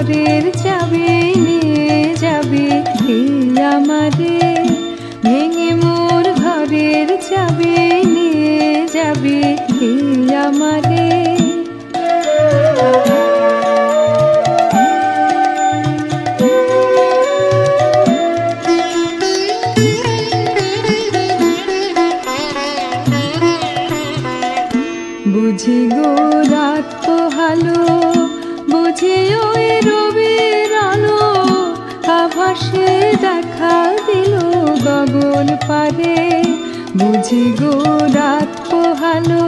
ঘরের চাবি নিয়ে যাবে কে আমারে, ভেঙে মোর ঘরের চাবি নিয়ে যাবে কে আমারে। বুঝি গো রাত পোহালো, বুঝি ওই রবির আলো, আভাসে দেখা দিল গগন পারে। বুঝি গো রাত পোহালো,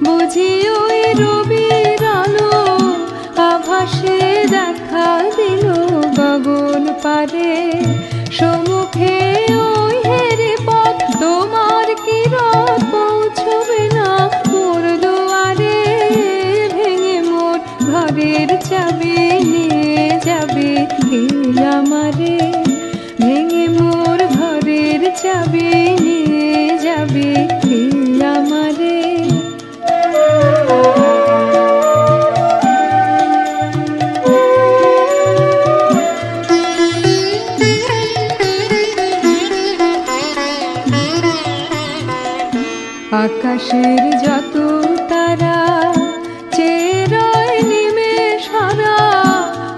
বুঝি ওই রবির আলো, আভাসে দেখা দিল গগন পারে। সম্মুখে ওই হেরি পথ, তোমার কিরণ পৌঁছবে না মোর দুয়ারে, ভেঙে মোর ঘরের চাবি নিয়ে যাবে কে আমারে, ভেঙে মোর ঘরের চাবি নিয়ে যাবে কে আমারে। আকাশের যত তারা চেয়ে রয় নিমেষ হারা,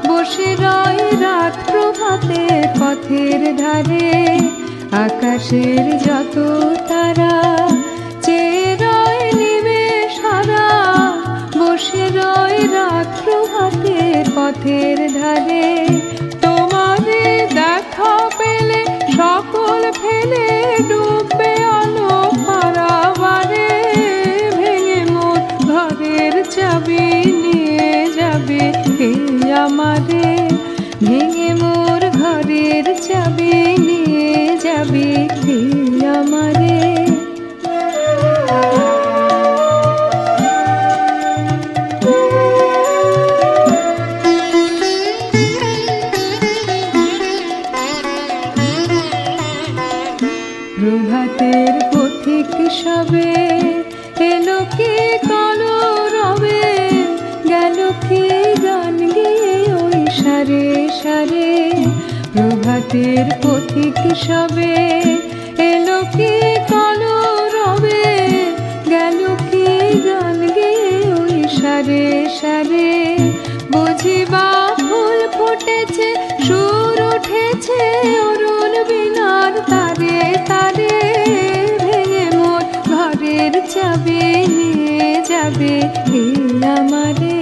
বসে রয় রাত প্রভাতে পথের ধারে। আকাশের যত তারা চেয়ে রয় নিমেষ হারা, বসে রয় রাত প্রভাতে পথের ধারে। তোমারে দেখা পেলে সকল ফেলে ডুববে আলো পারাবারে, ভেঙে মোর ঘরের চাবি নিয়ে যাবে কে আমারে, ভেঙে মোর ঘরের চাবি নিয়ে যাবে কে আমারে। প্রভাতের পথিক সবে এলো কি কলরবে, গেল কি গান গেয়ে ওই সারে সারে। প্রভাতের পথিক সবে এলো কি কলরবে, গেল কি গান গেয়ে ওই সারে সারে। বুঝিবা ফুল ফুটেছে, সুর উঠেছে অরুণ বীণার তারে তারে, ভেঙে মোর ঘরের চাবি নিয়ে যাবে কে আমারে,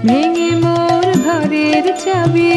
ভেঙে মোর ঘরের চাবি